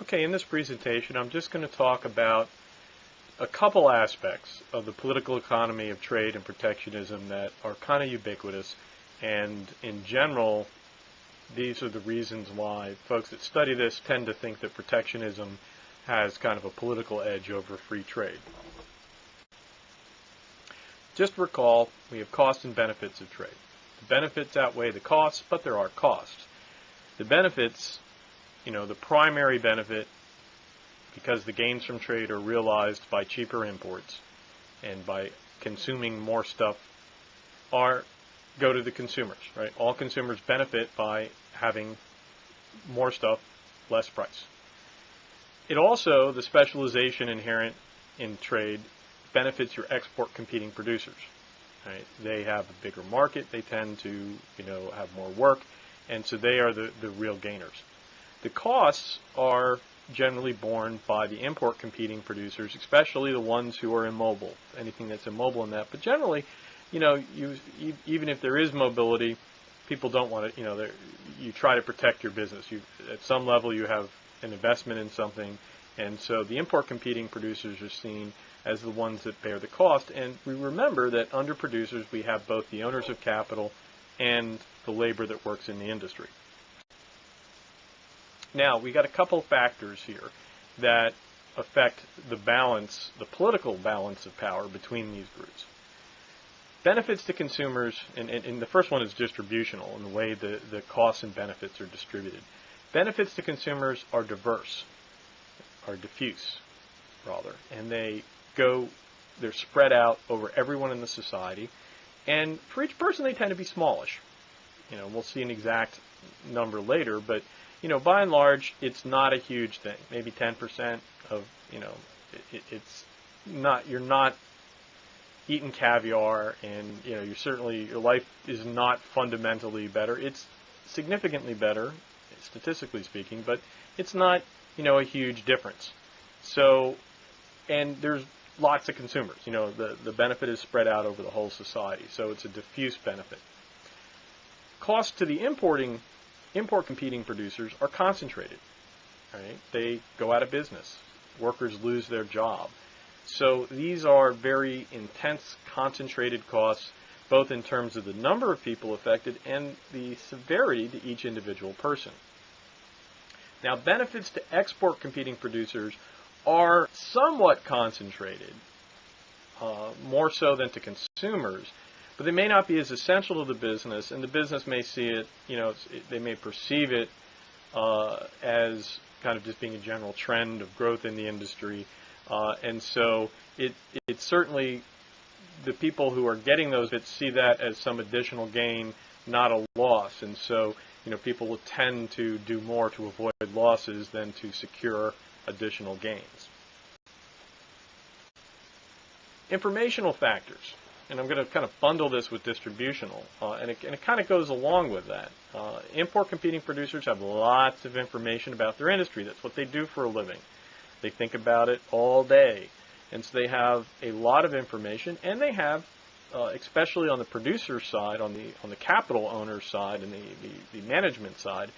Okay, in this presentation, I'm just going to talk about a couple aspects of the political economy of trade and protectionism that are kind of ubiquitous, and in general, these are the reasons why folks that study this tend to think that protectionism has kind of a political edge over free trade. Just recall, we have costs and benefits of trade. The benefits outweigh the costs, but there are costs. The benefits, the primary benefit, because the gains from trade are realized by cheaper imports and by consuming more stuff, go to the consumers, right? All consumers benefit by having more stuff, less price. It also, the specialization inherent in trade, benefits your export competing producers, right? They have a bigger market, they tend to, have more work, and so they are the real gainers. The costs are generally borne by the import competing producers, especially the ones who are immobile, anything that's immobile in that. But generally, even if there is mobility, people don't want to, you try to protect your business. At some level, you have an investment in something, and so the import competing producers are seen as the ones that bear the cost. And we remember that under producers, we have both the owners of capital and the labor that works in the industry. Now, we got a couple factors here that affect the balance, the political balance of power between these groups. Benefits to consumers, and the first one is distributional, in the way the costs and benefits are distributed. Benefits to consumers are diffuse, rather, and they're spread out over everyone in the society, and for each person they tend to be smallish. We'll see an exact number later, but by and large, it's not a huge thing. Maybe 10% of, it's not, you're not eating caviar, and, your life is not fundamentally better. It's significantly better, statistically speaking, but it's not, a huge difference. So, and there's lots of consumers. The benefit is spread out over the whole society, so it's a diffuse benefit. Costs to the import competing producers are concentrated, right? They go out of business. Workers lose their job. So these are very intense, concentrated costs, both in terms of the number of people affected and the severity to each individual person. Now, benefits to export competing producers are somewhat concentrated, more so than to consumers, but they may not be as essential to the business, and the business may see it, they may perceive it as kind of just being a general trend of growth in the industry. And so it's certainly, the people who are getting those bits see that as some additional gain, not a loss. And so, people will tend to do more to avoid losses than to secure additional gains. Informational factors. And I'm going to kind of bundle this with distributional, and it kind of goes along with that. Import competing producers have lots of information about their industry. That's what they do for a living. They think about it all day, and so they have a lot of information, and they have, especially on the producer side, on the capital owner side, and the management side,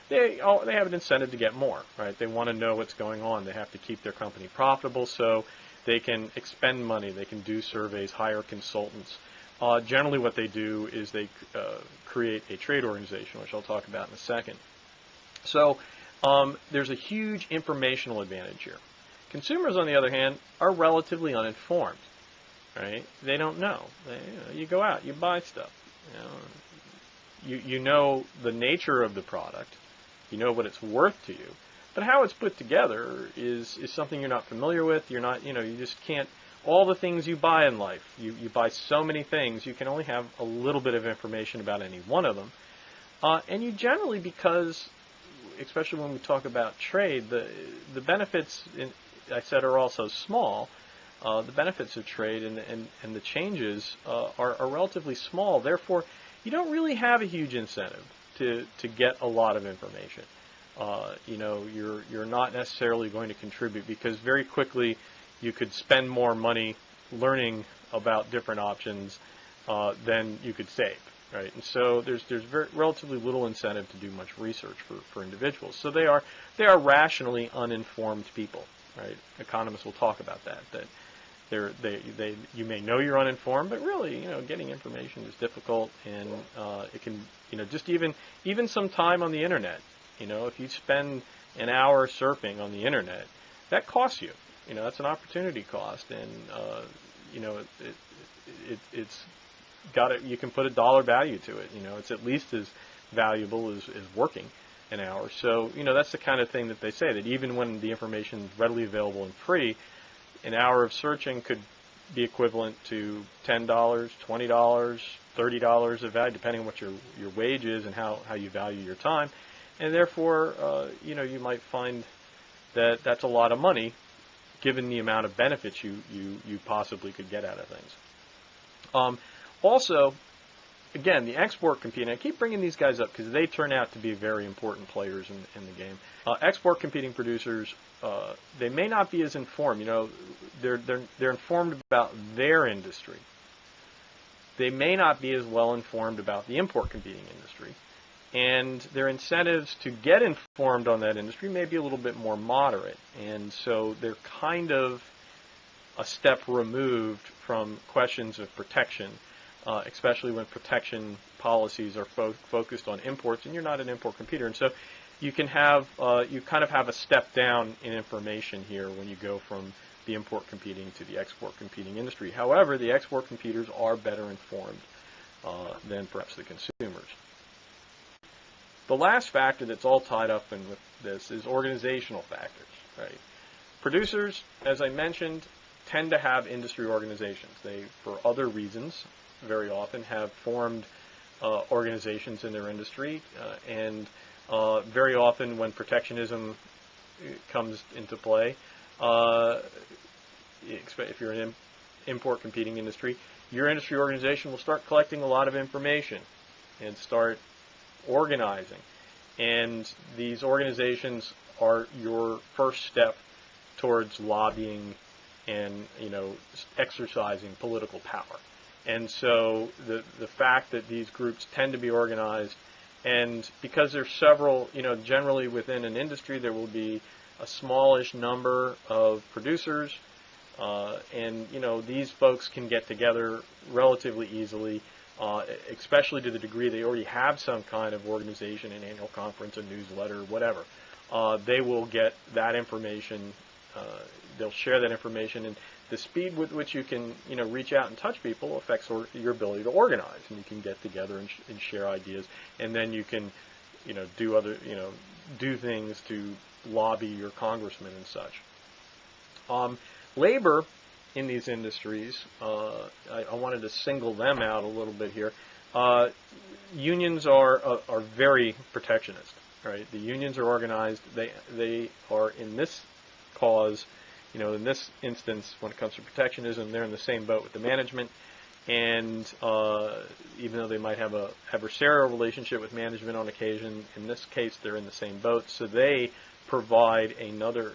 they have an incentive to get more, right? They want to know what's going on. They have to keep their company profitable, so they can expend money, they can do surveys, hire consultants. Generally what they do is they create a trade organization, which I'll talk about in a second. So there's a huge informational advantage here. Consumers, on the other hand, are relatively uninformed, right? They don't know. You go out, you buy stuff. You know the nature of the product. You know what it's worth to you. But how it's put together is something you're not familiar with. You're not, you just can't, all the things you buy in life, you buy so many things, you can only have a little bit of information about any one of them. And you generally, because, especially when we talk about trade, the benefits, I said, are also small. The benefits of trade and the changes are relatively small. Therefore, you don't really have a huge incentive to get a lot of information. You're not necessarily going to contribute, because very quickly you could spend more money learning about different options than you could save, right? And so there's relatively little incentive to do much research for individuals. So they are rationally uninformed people, right? Economists will talk about that. You may know you're uninformed, but really, getting information is difficult, and it can, just even some time on the internet. If you spend an hour surfing on the internet, that costs you. That's an opportunity cost, and it's got it. You can put a dollar value to it. It's at least as valuable as working an hour. So that's the kind of thing that they say, that even when the information is readily available and free, an hour of searching could be equivalent to $10, $20, $30 of value, depending on what your wage is and how you value your time. And therefore, you might find that that's a lot of money, given the amount of benefits you possibly could get out of things. Also, again, the export competing, I keep bringing these guys up because they turn out to be very important players in the game. Export competing producers, they may not be as informed. They're informed about their industry. They may not be as well informed about the import competing industry. And their incentives to get informed on that industry may be a little bit more moderate. And so they're kind of a step removed from questions of protection, especially when protection policies are focused on imports, and you're not an import competer. And so you can have, you kind of have a step down in information here when you go from the import competing to the export competing industry. However, the export competitors are better informed than perhaps the consumers. The last factor that's all tied up in with this is organizational factors, right? Producers, as I mentioned, tend to have industry organizations. They, for other reasons, very often have formed organizations in their industry, and very often when protectionism comes into play, if you're an import competing industry, your industry organization will start collecting a lot of information and start organizing. And these organizations are your first step towards lobbying and exercising political power. And so the fact that these groups tend to be organized, and because there's several, generally within an industry there will be a smallish number of producers, and these folks can get together relatively easily, especially to the degree they already have some kind of organization, an annual conference, a newsletter, whatever. They will get that information. They'll share that information, and the speed with which you can, reach out and touch people affects your ability to organize, and you can get together and share ideas, and then you can, do things to lobby your congressman and such. Labor in these industries, I wanted to single them out a little bit here. Unions are very protectionist, right? The unions are organized. They are in this cause, in this instance, when it comes to protectionism, they're in the same boat with the management. And even though they might have a adversarial relationship with management on occasion, in this case they're in the same boat. So they provide another,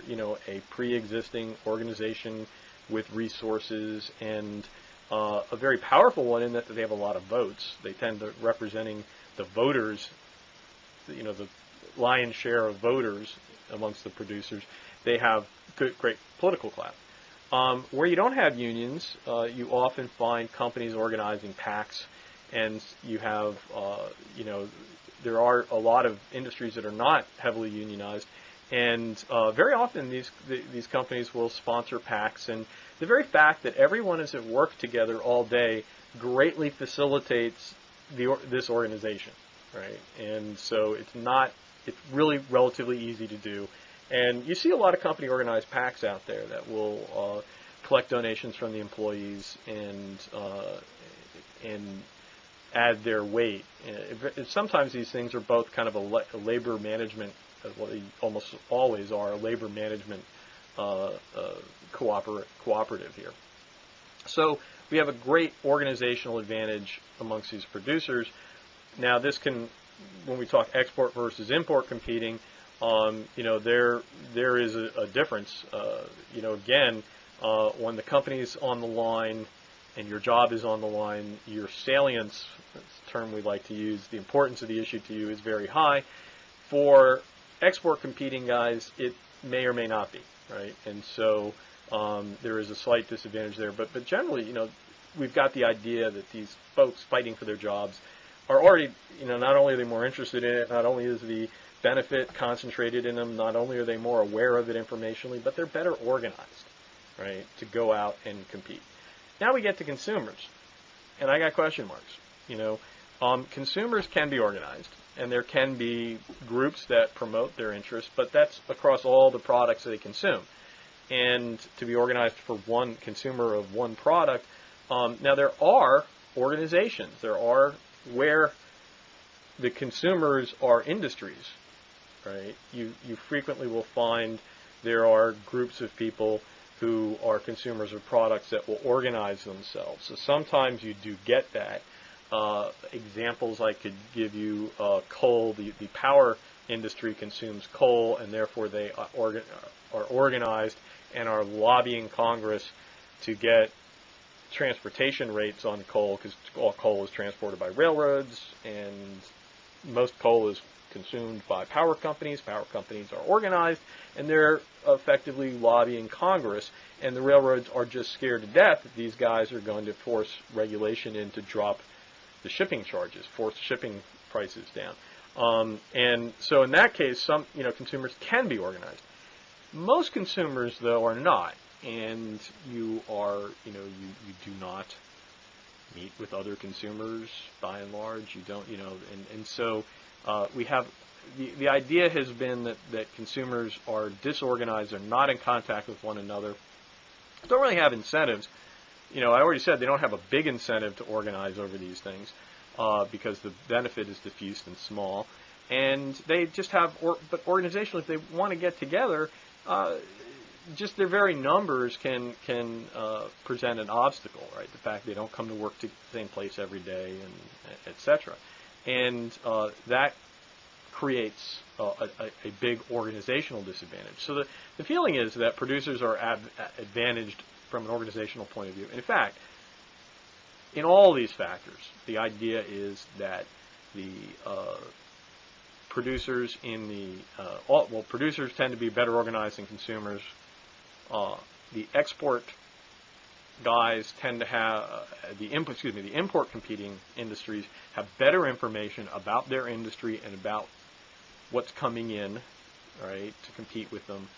a pre-existing organization with resources, and a very powerful one in that they have a lot of votes. They tend to representing the voters, the lion's share of voters amongst the producers. They have great political clout. Where you don't have unions, you often find companies organizing PACs, and you have, there are a lot of industries that are not heavily unionized, and very often these companies will sponsor PACs, and the very fact that everyone is at work together all day greatly facilitates this organization, right? And so it's really relatively easy to do. And you see a lot of company organized PACs out there that will collect donations from the employees and add their weight. Sometimes these things are both kind of a labor management, well, they almost always are, a labor management cooperative here. So we have a great organizational advantage amongst these producers. Now this can, when we talk export versus import competing, there is a difference. Again, when the company's on the line and your job is on the line, your salience, that's a term we like to use, the importance of the issue to you is very high. For export competing guys, it may or may not be, right? And so there is a slight disadvantage there. But generally, we've got the idea that these folks fighting for their jobs are already, not only are they more interested in it, not only is the benefit concentrated in them, not only are they more aware of it informationally, but they're better organized, right, to go out and compete. Now we get to consumers, and I got question marks. Consumers can be organized, and there can be groups that promote their interests, but that's across all the products they consume. And to be organized for one consumer of one product, now there are organizations. There are where the consumers are industries, right? You frequently will find there are groups of people who are consumers of products that will organize themselves. So sometimes you do get that. Examples I could give you, coal, the power industry consumes coal, and therefore they are organized and are lobbying Congress to get transportation rates on coal, because all coal is transported by railroads, and most coal is consumed by power companies. Power companies are organized, and they're effectively lobbying Congress, and the railroads are just scared to death that these guys are going to force regulation in to drop the shipping charges, force shipping prices down. And so in that case, some consumers can be organized. Most consumers, though, are not, and you do not meet with other consumers by and large. You don't, and so we have the idea has been that consumers are disorganized, are not in contact with one another, don't really have incentives. I already said they don't have a big incentive to organize over these things because the benefit is diffuse and small, and they just have. But organizationally, if they want to get together, just their very numbers can present an obstacle, right? The fact they don't come to work to the same place every day, and etc. And that creates a big organizational disadvantage. So the feeling is that producers are advantaged from an organizational point of view. In fact, in all these factors, the idea is that the producers producers tend to be better organized than consumers. The export guys tend to have the import competing industries have better information about their industry and about what's coming in, right, to compete with them,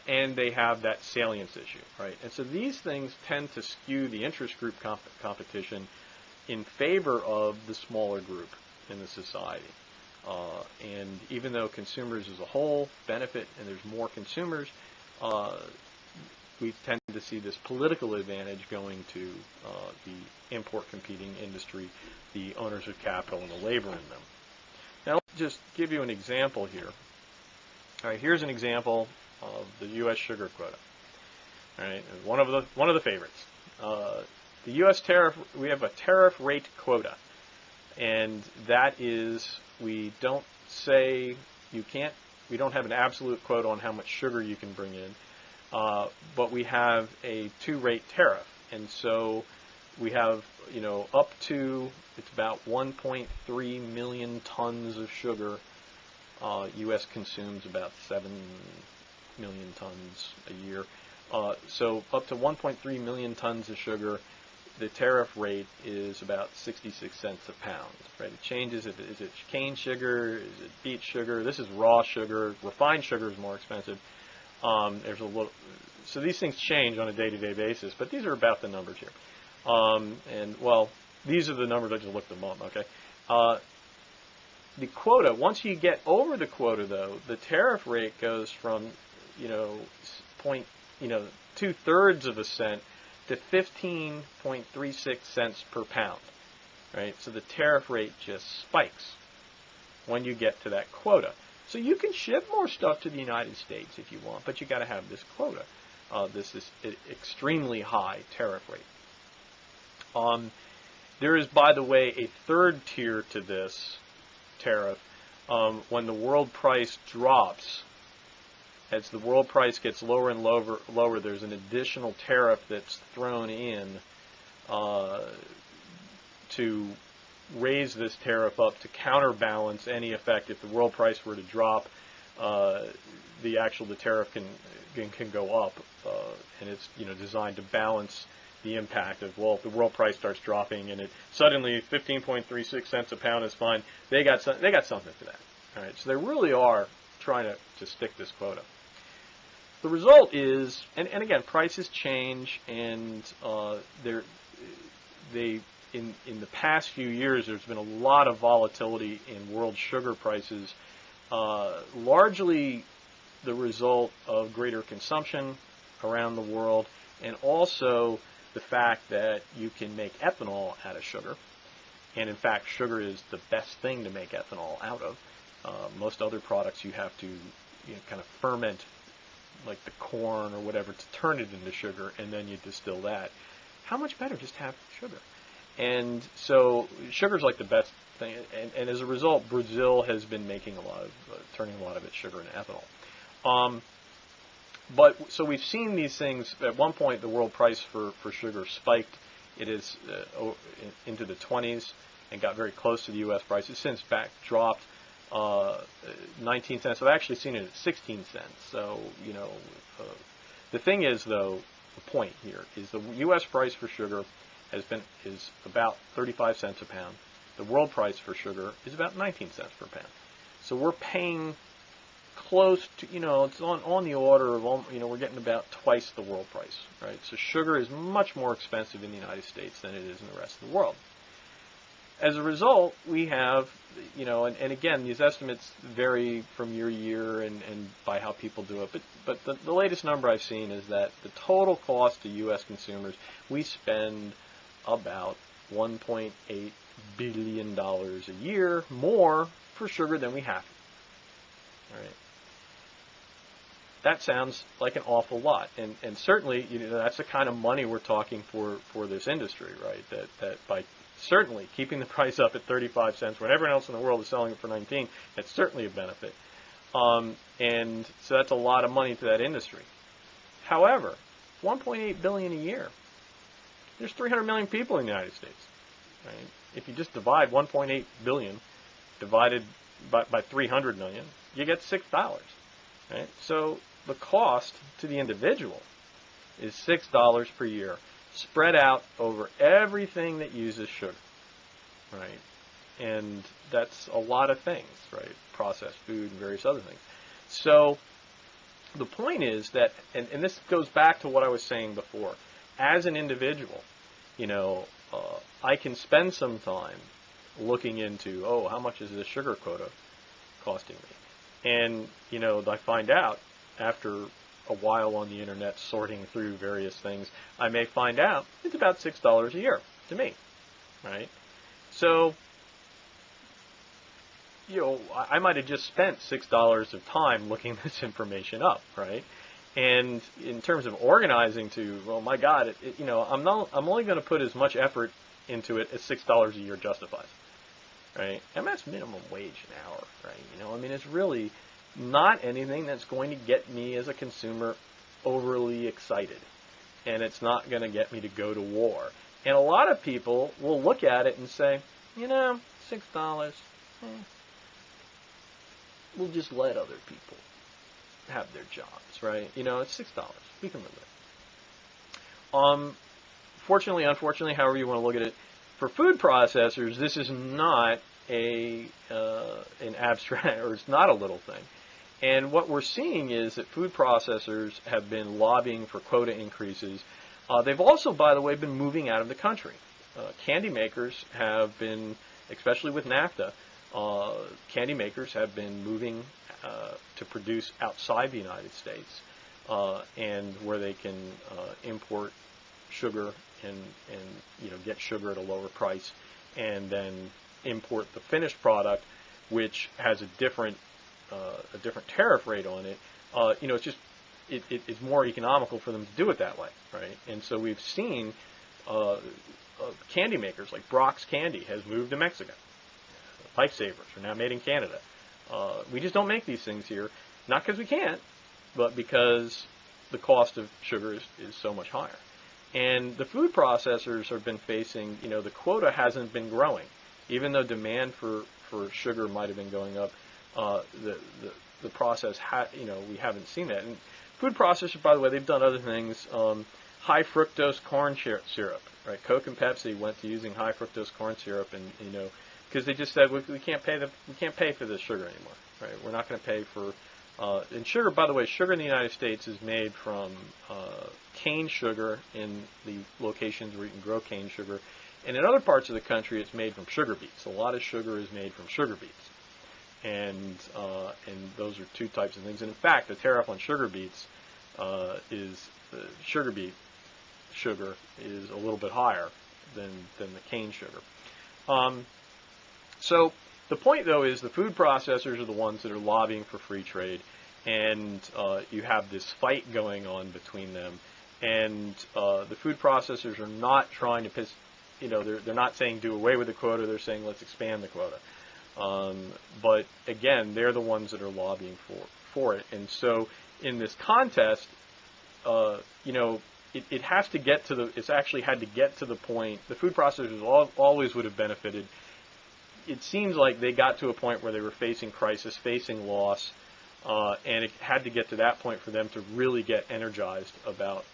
and they have that salience issue, right? And so these things tend to skew the interest group competition in favor of the smaller group in the society. And even though consumers as a whole benefit and there's more consumers, we tend to see this political advantage going to the import competing industry, the owners of capital and the labor in them. Now, let's just give you an example here. All right, here's an example of the U.S. sugar quota. All right, one of the favorites. The U.S. tariff, we have a tariff rate quota, and that is we don't have an absolute quota on how much sugar you can bring in, but we have a 2-rate tariff, and so we have up to it's about 1.3 million tons of sugar. U.S. consumes about 7 million tons a year. So up to 1.3 million tons of sugar, the tariff rate is about 66 cents a pound. Right? It changes. Is it cane sugar? Is it beet sugar? This is raw sugar. Refined sugar is more expensive. There's a little. So these things change on a day-to-day basis, but these are about the numbers here. And well, these are the numbers. I just looked them up. Okay. The quota. Once you get over the quota, though, the tariff rate goes from 2/3 of a cent to 15.36 cents per pound. Right. So the tariff rate just spikes when you get to that quota. So you can ship more stuff to the United States if you want, but you got to have this quota. This is extremely high tariff rate. There is, by the way, a third tier to this tariff. When the world price drops, as the world price gets lower and lower, there's an additional tariff that's thrown in to raise this tariff up to counterbalance any effect if the world price were to drop. The tariff can go up, and it's designed to balance the impact of, well, if the world price starts dropping and it suddenly 15.36 cents a pound is fine, they got something for that. All right, so they really are trying to stick this quota. The result is, and again, prices change, and in the past few years, there's been a lot of volatility in world sugar prices, largely the result of greater consumption around the world, and also the fact that you can make ethanol out of sugar. And in fact, sugar is the best thing to make ethanol out of. Most other products you have to kind of ferment, like the corn or whatever, to turn it into sugar, and then you distill that. How much better just have sugar? And so sugar's like the best thing, and as a result, Brazil has been making turning a lot of its sugar into ethanol. But so we've seen these things. At one point, the world price for sugar spiked. It is into the 20s and got very close to the U.S. price. It's since dropped 19 cents. I've actually seen it at 16 cents. So the thing is, though, the point here is the U.S. price for sugar is about 35 cents a pound. The world price for sugar is about 19 cents per pound. So we're paying close to, it's on the order of, we're getting about twice the world price, right? So sugar is much more expensive in the United States than it is in the rest of the world. As a result, we have, and again, these estimates vary from year to year and by how people do it, but the latest number I've seen is that the total cost to U.S. consumers, we spend about $1.8 billion a year more for sugar than we have. All right. That sounds like an awful lot, and certainly that's the kind of money we're talking for this industry, right? That by certainly keeping the price up at 35 cents when everyone else in the world is selling it for 19, that's certainly a benefit. And so that's a lot of money to that industry. However, $1.8 billion a year. There's 300 million people in the United States, right? If you just divide 1.8 billion divided by 300 million, you get $6, right? So the cost to the individual is $6 per year, spread out over everything that uses sugar, right? And that's a lot of things, right? Processed food and various other things. So the point is that, and this goes back to what I was saying before, as an individual, I can spend some time looking into, how much is this sugar quota costing me? And, I find out after a while on the internet sorting through various things, I may find out it's about $6 a year to me, right? So, I might have just spent $6 of time looking this information up, right? And in terms of organizing to, well, my God, I'm only going to put as much effort into it as $6 a year justifies, right? And that's minimum wage an hour, right? It's really not anything that's going to get me as a consumer overly excited, and it's not going to get me to go to war. And a lot of people will look at it and say, $6, we'll just let other people have their jobs, right? It's $6. We can live with it. Fortunately, unfortunately, however you want to look at it, for food processors, this is not an abstract, or it's not a little thing. And what we're seeing is that food processors have been lobbying for quota increases. They've also, by the way, been moving out of the country. Candy makers have been, especially with NAFTA, candy makers have been moving to produce outside the United States, and where they can import sugar and get sugar at a lower price, and then import the finished product, which has a different tariff rate on it. It's more economical for them to do it that way, right? And so we've seen candy makers like Brock's Candy has moved to Mexico. Lifesavers are now made in Canada. We just don't make these things here, not because we can't, but because the cost of sugar is so much higher. And the food processors have been facing, the quota hasn't been growing. Even though demand for sugar might have been going up, the process, we haven't seen that. And food processors, by the way, they've done other things. High fructose corn syrup, right? Coke and Pepsi went to using high fructose corn syrup, and because they just said we can't pay for this sugar anymore, right? We're not going to pay for and sugar. By the way, sugar in the United States is made from cane sugar in the locations where you can grow cane sugar, and in other parts of the country, it's made from sugar beets. A lot of sugar is made from sugar beets, and those are two types of things. And in fact, the tariff on sugar beets is sugar beet sugar is a little bit higher than the cane sugar. So the point, though, is the food processors are the ones that are lobbying for free trade, and you have this fight going on between them. And the food processors are not trying to they're not saying do away with the quota. They're saying let's expand the quota. But again, they're the ones that are lobbying for it. And so in this contest, it has to get to it's actually had to get to the point. The food processors always would have benefited. It seems like they got to a point where they were facing crisis, facing loss, and it had to get to that point for them to really get energized about,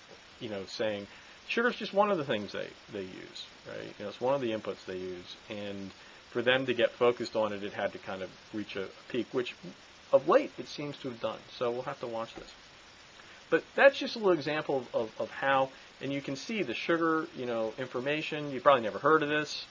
saying sugar's just one of the things they use, right? It's one of the inputs they use, and for them to get focused on it, it had to kind of reach a peak, which of late it seems to have done. So we'll have to watch this. But that's just a little example of how, and you can see the sugar, information. You've probably never heard of this.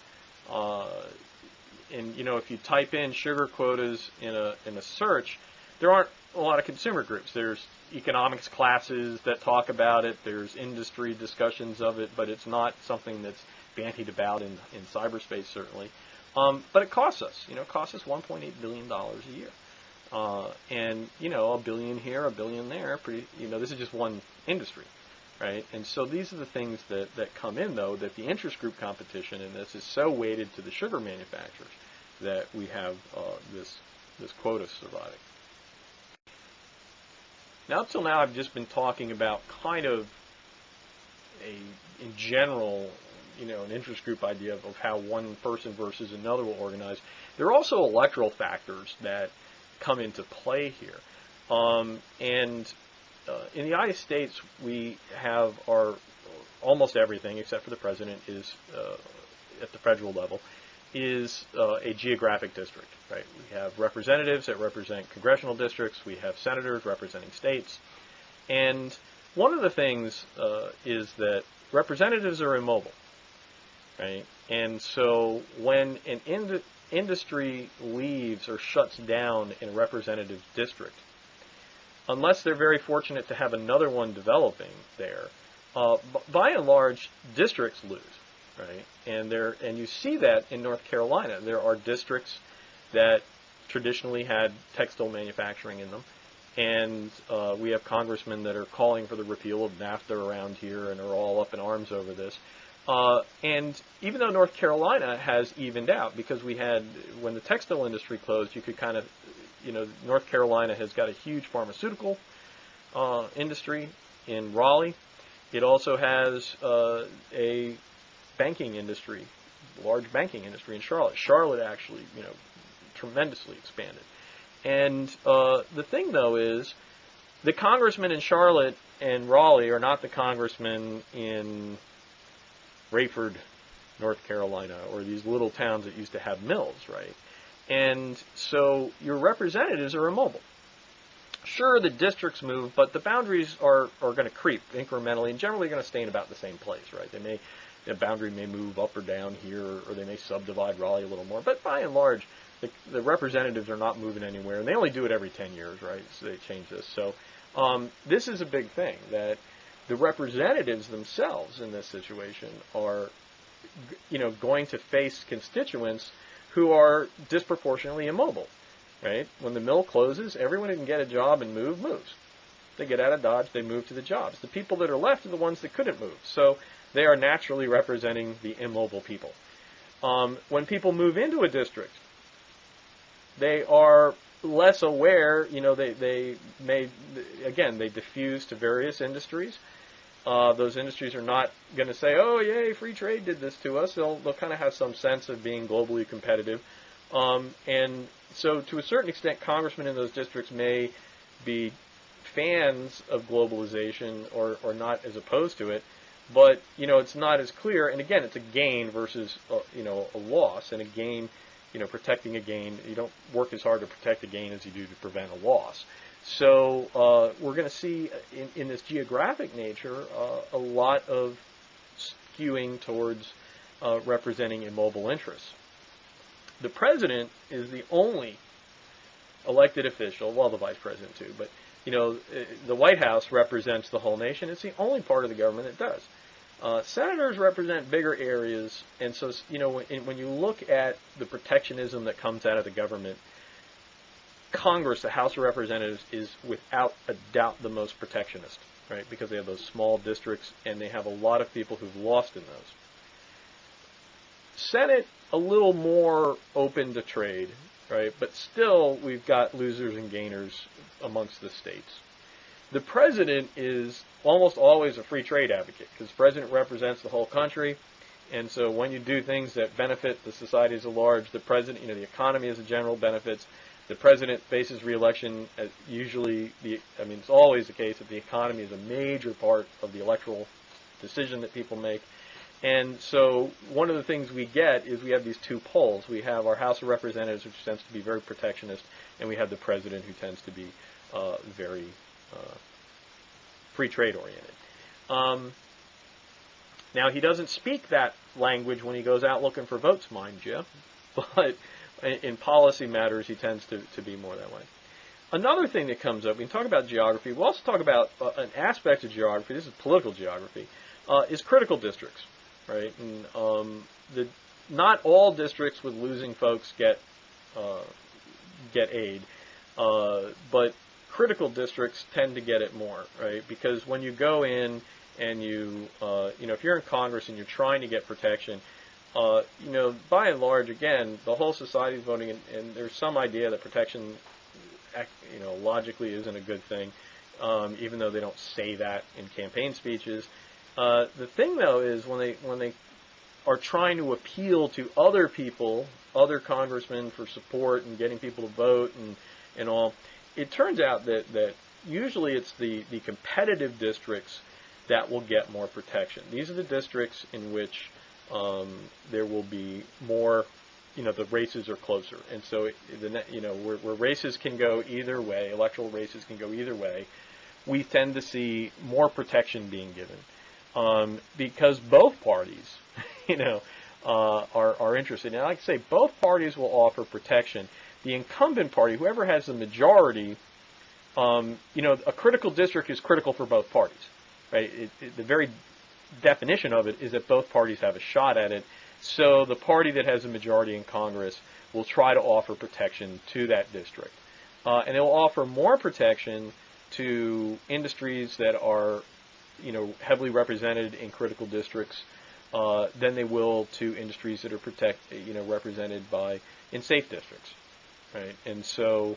And if you type in sugar quotas in a search, there aren't a lot of consumer groups. There's economics classes that talk about it. There's industry discussions of it, but it's not something that's bandied about in cyberspace, certainly. But it costs us. It costs us $1.8 billion a year. And $1 billion here, $1 billion there. This is just one industry, right? And so these are the things that come in, though, that the interest group competition in this is so weighted to the sugar manufacturers that we have this quota surviving. Now, up till now, I've just been talking about kind of in general, an interest group idea of how one person versus another will organize. There are also electoral factors that come into play here. And in the United States, we have almost everything, except for the president, is at the federal level, is a geographic district, right? We have representatives that represent congressional districts. We have senators representing states. And one of the things is that representatives are immobile, right? And so when an industry leaves or shuts down in a representative district, unless they're very fortunate to have another one developing there, by and large, districts lose, right? And you see that in North Carolina. There are districts that traditionally had textile manufacturing in them, and we have congressmen that are calling for the repeal of NAFTA around here and are all up in arms over this. And even though North Carolina has evened out, because when the textile industry closed, you could kind of, North Carolina has got a huge pharmaceutical industry in Raleigh. It also has a banking industry, large banking industry in Charlotte. Charlotte actually, tremendously expanded. And the thing, though, is the congressmen in Charlotte and Raleigh are not the congressmen in Rayford, North Carolina, or these little towns that used to have mills, right? And so your representatives are immobile. Sure, the districts move, but the boundaries are going to creep incrementally and generally going to stay in about the same place, right? The boundary may move up or down here, or they may subdivide Raleigh a little more, but by and large, the representatives are not moving anywhere, and they only do it every 10 years, right? So they change this. So this is a big thing, that the representatives themselves in this situation are, going to face constituents who are disproportionately immobile, right? When the mill closes, everyone who can get a job and moves. They get out of Dodge, they move to the jobs. The people that are left are the ones that couldn't move. So they are naturally representing the immobile people. When people move into a district, they are less aware, they diffuse to various industries. those industries are not going to say, "Oh, yay, free trade did this to us." They'll kind of have some sense of being globally competitive, and so to a certain extent, congressmen in those districts may be fans of globalization or not as opposed to it, but it's not as clear. And again, it's a gain versus a loss, and a gain. Protecting a gain, you don't work as hard to protect a gain as you do to prevent a loss. So we're going to see in this geographic nature a lot of skewing towards representing immobile interests. The president is the only elected official, well, the vice president too, but the White House represents the whole nation. It's the only part of the government that does. Senators represent bigger areas, and so when you look at the protectionism that comes out of the government, Congress, the House of Representatives, is without a doubt the most protectionist, right? Because they have those small districts, and they have a lot of people who've lost in those. Senate, a little more open to trade, right? But still, we've got losers and gainers amongst the states. The president is almost always a free trade advocate because the president represents the whole country, and so when you do things that benefit the society as a large, the president, the economy as a general benefits. The president faces re-election. It's always the case that the economy is a major part of the electoral decision that people make. And so one of the things we get is we have these two poles. We have our House of Representatives, which tends to be very protectionist, and we have the president, who tends to be very free trade oriented. Now, he doesn't speak that language when he goes out looking for votes, mind you, but in policy matters, he tends to be more that way. Another thing that comes up, we can talk about geography. We'll also talk about an aspect of geography. This is political geography. Is critical districts, right? And not all districts with losing folks get aid, but critical districts tend to get it more, right? Because when you go in and if you're in Congress and you're trying to get protection, by and large, again, the whole society is voting, and there's some idea that protection, logically isn't a good thing, even though they don't say that in campaign speeches. The thing, though, is when they are trying to appeal to other people, other congressmen for support and getting people to vote and all, it turns out that usually it's the competitive districts that will get more protection. These are the districts in which there will be more, the races are closer. And so, where races can go either way, electoral races can go either way, we tend to see more protection being given because both parties, are interested. And like I say, both parties will offer protection. The incumbent party, whoever has the majority, a critical district is critical for both parties, right? The very definition of it is that both parties have a shot at it. So the party that has a majority in Congress will try to offer protection to that district. And it will offer more protection to industries that are, heavily represented in critical districts than they will to industries that are represented in safe districts, right? And so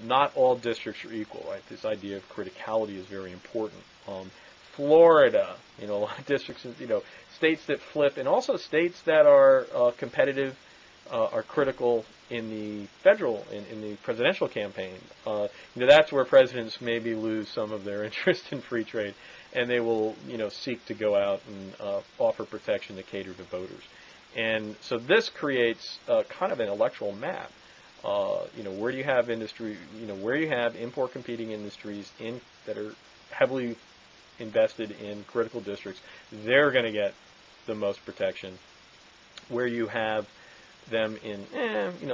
not all districts are equal, right? This idea of criticality is very important. Florida, a lot of districts, states that flip, and also states that are competitive, are critical in the federal, in the presidential campaign. That's where presidents maybe lose some of their interest in free trade, and they will, seek to go out and offer protection to cater to voters. And so this creates kind of an electoral map. Where do you have industry? Where you have import competing industries that are heavily invested in critical districts, they're going to get the most protection. Where you have them in,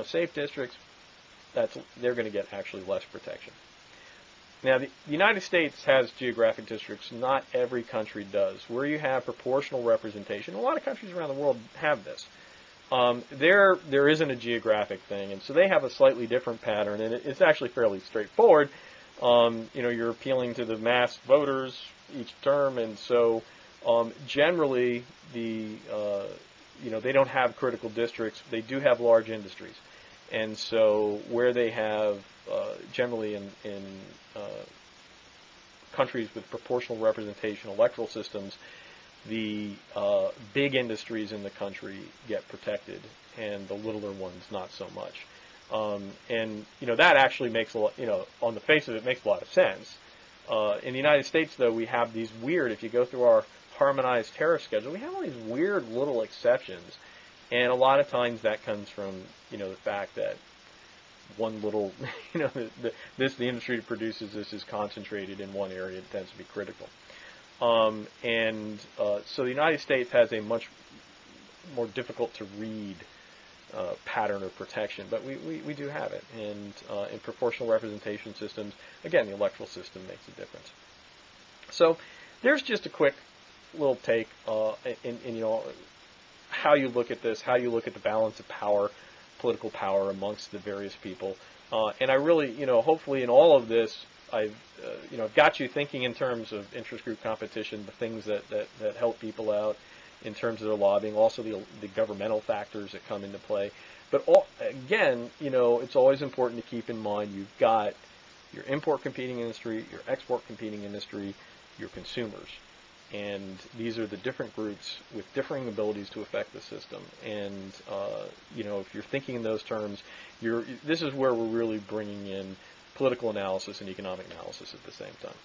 safe districts, they're going to get actually less protection. Now, the United States has geographic districts. Not every country does. Where you have proportional representation, a lot of countries around the world have this. There isn't a geographic thing, and so they have a slightly different pattern, and it's actually fairly straightforward. You're appealing to the mass voters each term, and so generally they don't have critical districts. They do have large industries, and so where they have generally in countries with proportional representation electoral systems, the big industries in the country get protected, and the littler ones not so much. And that actually makes a lot, on the face of it, makes a lot of sense. In the United States, though, we have these weird. If you go through our harmonized tariff schedule, we have all these weird little exceptions, and a lot of times that comes from the fact that one little, the industry that produces this is concentrated in one area. It tends to be critical. So the United States has a much more difficult to read pattern of protection, but we do have it. And in proportional representation systems, again, the electoral system makes a difference. So there's just a quick little take in how you look at this, how you look at the balance of power, political power amongst the various people. And I really, hopefully in all of this, I've got you thinking in terms of interest group competition, the things that help people out in terms of their lobbying, also the governmental factors that come into play. But again, it's always important to keep in mind you've got your import competing industry, your export competing industry, your consumers. And these are the different groups with differing abilities to affect the system. And, if you're thinking in those terms, this is where we're really bringing in political analysis and economic analysis at the same time.